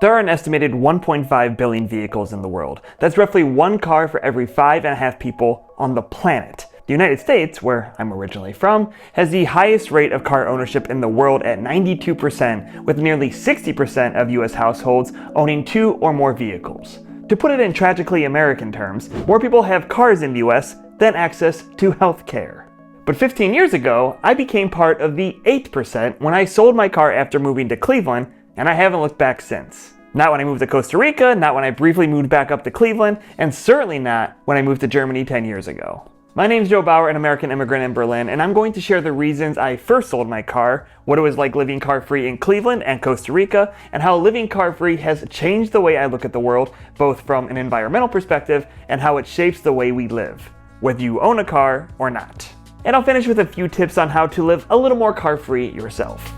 There are an estimated 1.5 billion vehicles in the world. That's roughly one car for every 5.5 people on the planet. The United States, where I'm originally from, has the highest rate of car ownership in the world at 92%, with nearly 60% of US households owning 2 or more vehicles. To put it in tragically American terms, more people have cars in the US than access to health care. But 15 years ago, I became part of the 8% when I sold my car after moving to Cleveland, and I haven't looked back since. Not when I moved to Costa Rica, not when I briefly moved back up to Cleveland, and certainly not when I moved to Germany 10 years ago. My name's Joe Bauer, an American immigrant in Berlin, and I'm going to share the reasons I first sold my car, what it was like living car-free in Cleveland and Costa Rica, and how living car-free has changed the way I look at the world, both from an environmental perspective and how it shapes the way we live, whether you own a car or not. And I'll finish with a few tips on how to live a little more car-free yourself.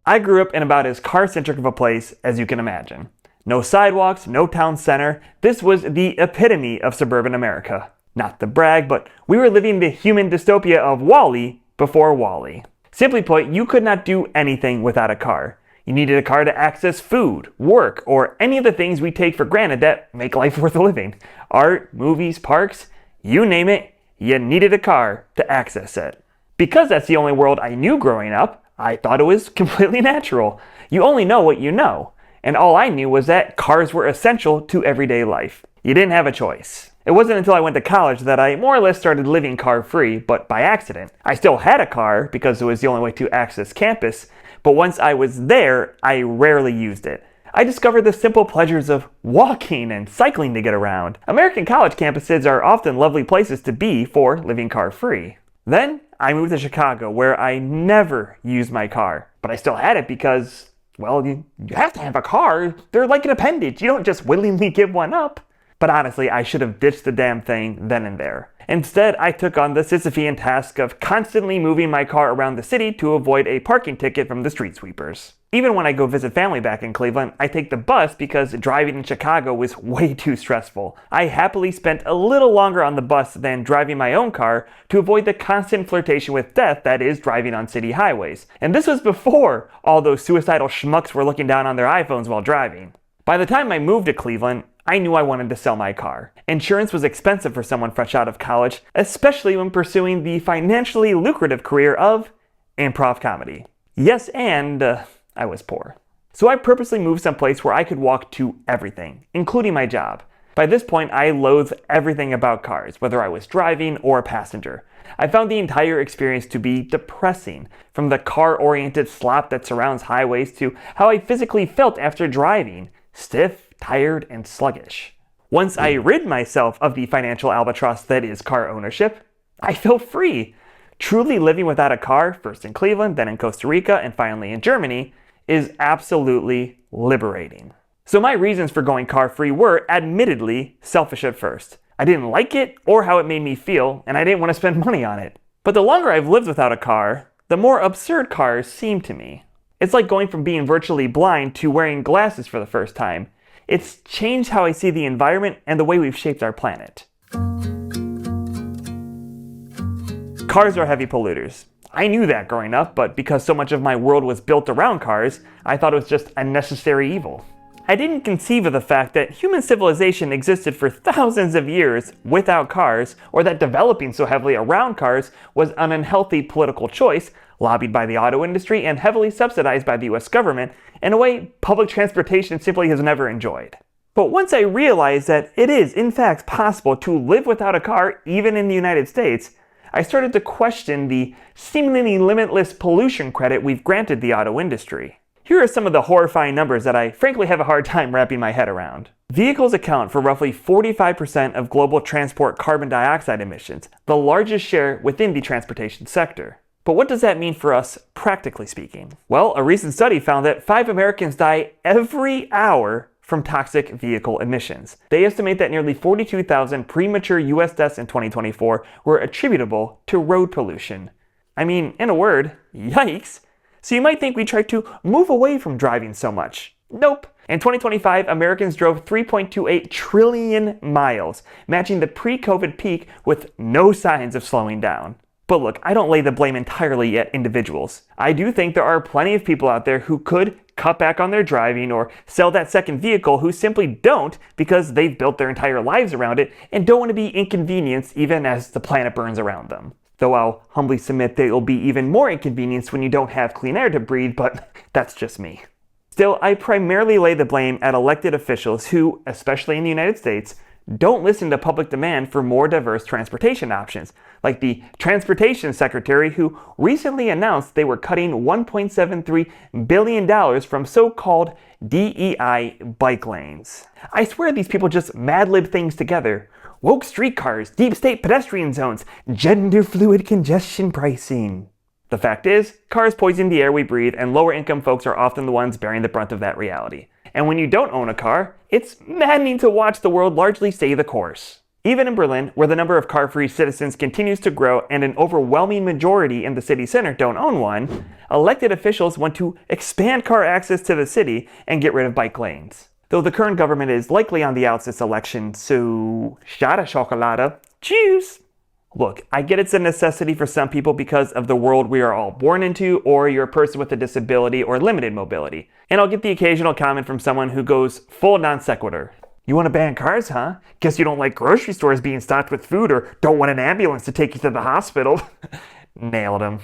I grew up in about as car-centric of a place as you can imagine. No sidewalks, no town center. This was the epitome of suburban America. Not to brag, but we were living the human dystopia of WALL-E before WALL-E. Simply put, you could not do anything without a car. You needed a car to access food, work, or any of the things we take for granted that make life worth living. Art, movies, parks, you name it, you needed a car to access it. Because that's the only world I knew growing up, I thought it was completely natural. You only know what you know. And all I knew was that cars were essential to everyday life. You didn't have a choice. It wasn't until I went to college that I more or less started living car-free, but by accident. I still had a car because it was the only way to access campus, but once I was there, I rarely used it. I discovered the simple pleasures of walking and cycling to get around. American college campuses are often lovely places to be for living car-free. Then I moved to Chicago, where I never used my car, but I still had it because, well, you have to have a car. They're like an appendage. You don't just willingly give one up. But honestly, I should have ditched the damn thing then and there. Instead, I took on the Sisyphean task of constantly moving my car around the city to avoid a parking ticket from the street sweepers. Even when I go visit family back in Cleveland, I take the bus because driving in Chicago was way too stressful. I happily spent a little longer on the bus than driving my own car to avoid the constant flirtation with death that is driving on city highways. And this was before all those suicidal schmucks were looking down on their iPhones while driving. By the time I moved to Cleveland, I knew I wanted to sell my car. Insurance was expensive for someone fresh out of college, especially when pursuing the financially lucrative career of improv comedy. Yes, and I was poor. So I purposely moved someplace where I could walk to everything, including my job. By this point, I loathed everything about cars, whether I was driving or a passenger. I found the entire experience to be depressing, from the car-oriented slop that surrounds highways to how I physically felt after driving, stiff, tired, and sluggish. Once I rid myself of the financial albatross that is car ownership, I felt free. Truly living without a car, first in Cleveland, then in Costa Rica, and finally in Germany, is absolutely liberating. So my reasons for going car-free were admittedly selfish at first. I didn't like it or how it made me feel, and I didn't want to spend money on it. But the longer I've lived without a car, the more absurd cars seem to me. It's like going from being virtually blind to wearing glasses for the first time. It's changed how I see the environment and the way we've shaped our planet. Cars are heavy polluters. I knew that growing up, but because so much of my world was built around cars, I thought it was just a necessary evil. I didn't conceive of the fact that human civilization existed for thousands of years without cars, or that developing so heavily around cars was an unhealthy political choice, lobbied by the auto industry and heavily subsidized by the US government, in a way public transportation simply has never enjoyed. But once I realized that it is in fact possible to live without a car even in the United States, I started to question the seemingly limitless pollution credit we've granted the auto industry. Here are some of the horrifying numbers that I frankly have a hard time wrapping my head around. Vehicles account for roughly 45% of global transport carbon dioxide emissions, the largest share within the transportation sector. But what does that mean for us, practically speaking? Well, a recent study found that 5 Americans die every hour from toxic vehicle emissions. They estimate that nearly 42,000 premature US deaths in 2024 were attributable to road pollution. I mean, in a word, yikes. So you might think we tried to move away from driving so much. Nope. In 2025, Americans drove 3.28 trillion miles, matching the pre-COVID peak with no signs of slowing down. But look, I don't lay the blame entirely at individuals. I do think there are plenty of people out there who could cut back on their driving or sell that second vehicle who simply don't because they've built their entire lives around it and don't want to be inconvenienced even as the planet burns around them. Though I'll humbly submit that you'll be even more inconvenienced when you don't have clean air to breathe, but that's just me. Still, I primarily lay the blame at elected officials who, especially in the United States, don't listen to public demand for more diverse transportation options, like the Transportation Secretary who recently announced they were cutting $1.73 billion from so-called DEI bike lanes. I swear these people just mad-lib things together. Woke streetcars, deep state pedestrian zones, gender fluid congestion pricing. The fact is, cars poison the air we breathe, and lower income folks are often the ones bearing the brunt of that reality. And when you don't own a car, it's maddening to watch the world largely stay the course. Even in Berlin, where the number of car-free citizens continues to grow and an overwhelming majority in the city center don't own one, elected officials want to expand car access to the city and get rid of bike lanes. Though the current government is likely on the outs this election, so schade Schokolade, cheers! Look, I get it's a necessity for some people because of the world we are all born into, or you're a person with a disability or limited mobility. And I'll get the occasional comment from someone who goes full non sequitur. You want to ban cars, huh? Guess you don't like grocery stores being stocked with food or don't want an ambulance to take you to the hospital. Nailed him.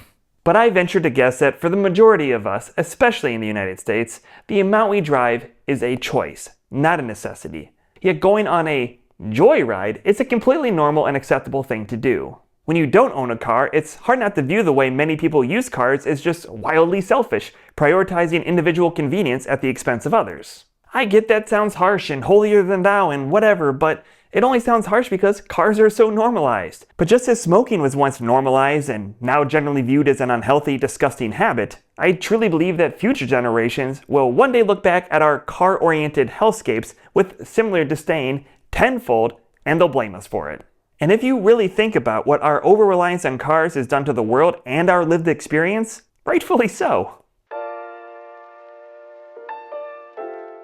But I venture to guess that for the majority of us, especially in the United States, the amount we drive is a choice, not a necessity. Yet going on a joyride is a completely normal and acceptable thing to do. When you don't own a car, it's hard not to view the way many people use cars as just wildly selfish, prioritizing individual convenience at the expense of others. I get that sounds harsh and holier than thou and whatever, but it only sounds harsh because cars are so normalized. But just as smoking was once normalized and now generally viewed as an unhealthy, disgusting habit, I truly believe that future generations will one day look back at our car-oriented hellscapes with similar disdain tenfold, and they'll blame us for it. And if you really think about what our over-reliance on cars has done to the world and our lived experience, rightfully so.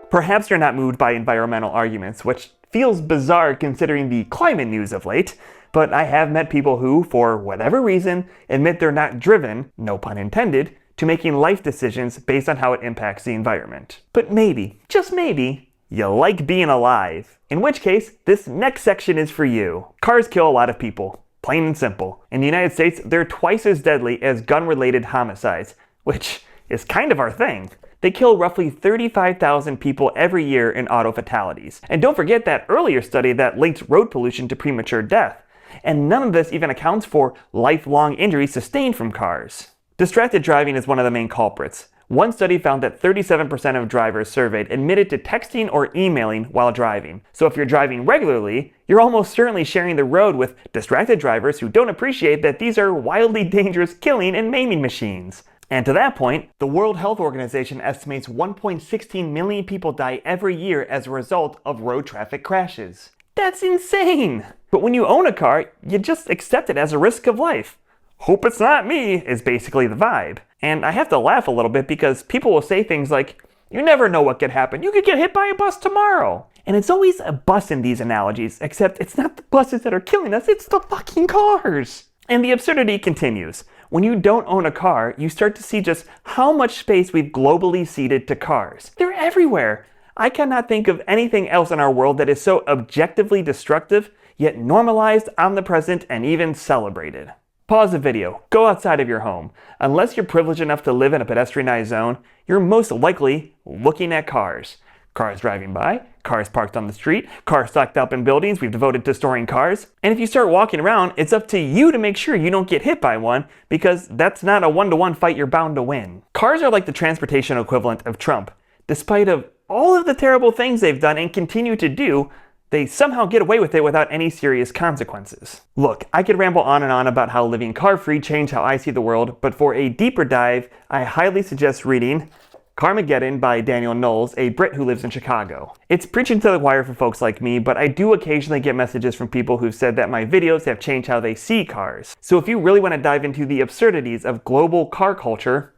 Perhaps you're not moved by environmental arguments, which feels bizarre considering the climate news of late, but I have met people who, for whatever reason, admit they're not driven, no pun intended, to making life decisions based on how it impacts the environment. But maybe, just maybe, you like being alive. In which case, this next section is for you. Cars kill a lot of people. Plain and simple. In the United States, they're twice as deadly as gun-related homicides, which is kind of our thing. They kill roughly 35,000 people every year in auto fatalities. And don't forget that earlier study that linked road pollution to premature death. And none of this even accounts for lifelong injuries sustained from cars. Distracted driving is one of the main culprits. One study found that 37% of drivers surveyed admitted to texting or emailing while driving. So if you're driving regularly, you're almost certainly sharing the road with distracted drivers who don't appreciate that these are wildly dangerous killing and maiming machines. And to that point, the World Health Organization estimates 1.16 million people die every year as a result of road traffic crashes. That's insane! But when you own a car, you just accept it as a risk of life. Hope it's not me is basically the vibe. And I have to laugh a little bit because people will say things like, you never know what could happen. You could get hit by a bus tomorrow. And it's always a bus in these analogies, except it's not the buses that are killing us, it's the fucking cars. And the absurdity continues. When you don't own a car, you start to see just how much space we've globally ceded to cars. They're everywhere. I cannot think of anything else in our world that is so objectively destructive, yet normalized, omnipresent, and even celebrated. Pause the video, go outside of your home. Unless you're privileged enough to live in a pedestrianized zone, you're most likely looking at cars. Cars driving by, cars parked on the street, cars stacked up in buildings we've devoted to storing cars. And if you start walking around, it's up to you to make sure you don't get hit by one, because that's not a one-to-one fight you're bound to win. Cars are like the transportation equivalent of Trump. Despite of all of the terrible things they've done and continue to do, they somehow get away with it without any serious consequences. Look, I could ramble on and on about how living car-free changed how I see the world, but for a deeper dive, I highly suggest reading Carmageddon by Daniel Knowles, a Brit who lives in Chicago. It's preaching to the choir for folks like me, but I do occasionally get messages from people who've said that my videos have changed how they see cars. So if you really want to dive into the absurdities of global car culture,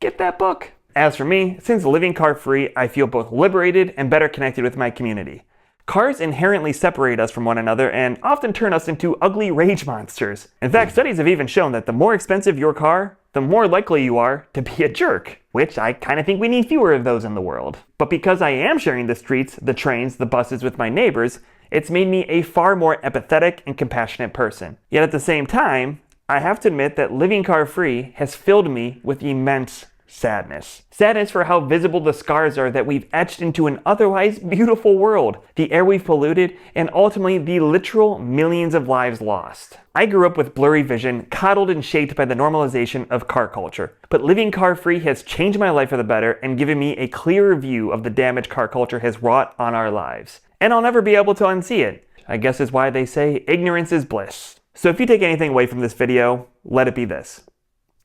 get that book. As for me, since living car-free, I feel both liberated and better connected with my community. Cars inherently separate us from one another and often turn us into ugly rage monsters. In fact, studies have even shown that the more expensive your car, the more likely you are to be a jerk, which I kind of think we need fewer of those in the world. But because I am sharing the streets, the trains, the buses with my neighbors, it's made me a far more empathetic and compassionate person. Yet at the same time, I have to admit that living car-free has filled me with immense sadness. Sadness for how visible the scars are that we've etched into an otherwise beautiful world, the air we've polluted, and ultimately the literal millions of lives lost. I grew up with blurry vision, coddled and shaped by the normalization of car culture. But living car-free has changed my life for the better and given me a clearer view of the damage car culture has wrought on our lives. And I'll never be able to unsee it. I guess is why they say ignorance is bliss. So if you take anything away from this video, let it be this.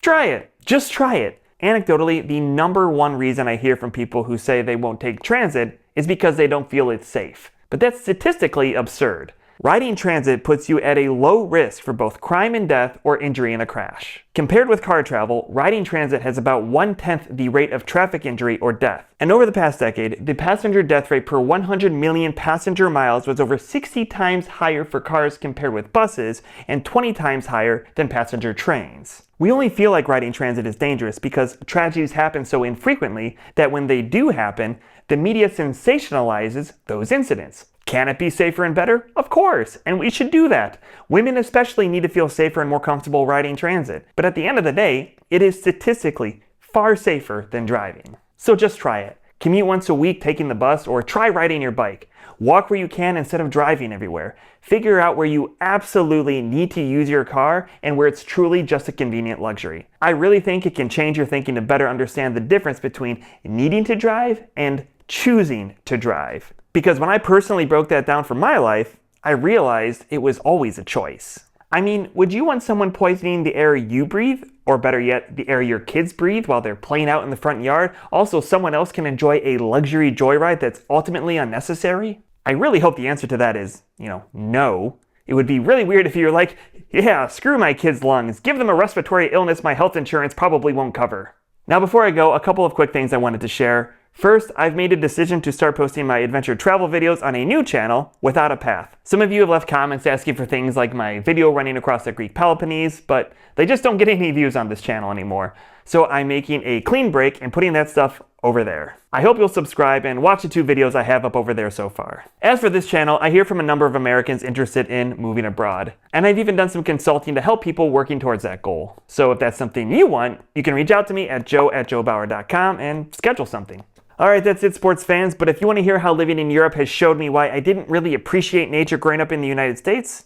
Try it. Just try it. Anecdotally, the number one reason I hear from people who say they won't take transit is because they don't feel it's safe. But that's statistically absurd. Riding transit puts you at a low risk for both crime and death or injury in a crash. Compared with car travel, riding transit has about 1/10 the rate of traffic injury or death. And over the past decade, the passenger death rate per 100 million passenger miles was over 60 times higher for cars compared with buses and 20 times higher than passenger trains. We only feel like riding transit is dangerous because tragedies happen so infrequently that when they do happen, the media sensationalizes those incidents. Can it be safer and better? Of course, and we should do that. Women especially need to feel safer and more comfortable riding transit. But at the end of the day, it is statistically far safer than driving. So just try it. Commute once a week taking the bus, or try riding your bike. Walk where you can instead of driving everywhere. Figure out where you absolutely need to use your car and where it's truly just a convenient luxury. I really think it can change your thinking to better understand the difference between needing to drive and choosing to drive. Because when I personally broke that down for my life, I realized it was always a choice. I mean, would you want someone poisoning the air you breathe? Or better yet, the air your kids breathe while they're playing out in the front yard? Also, someone else can enjoy a luxury joyride that's ultimately unnecessary? I really hope the answer to that is, no. It would be really weird if you're like, yeah, screw my kids' lungs. Give them a respiratory illness my health insurance probably won't cover. Now, before I go, a couple of quick things I wanted to share. First, I've made a decision to start posting my adventure travel videos on a new channel without a path. Some of you have left comments asking for things like my video running across the Greek Peloponnese, but they just don't get any views on this channel anymore. So I'm making a clean break and putting that stuff over there. I hope you'll subscribe and watch the 2 videos I have up over there so far. As for this channel, I hear from a number of Americans interested in moving abroad. And I've even done some consulting to help people working towards that goal. So if that's something you want, you can reach out to me at joe@joebauer.com and schedule something. Alright, that's it, sports fans, but if you want to hear how living in Europe has showed me why I didn't really appreciate nature growing up in the United States,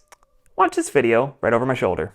watch this video right over my shoulder.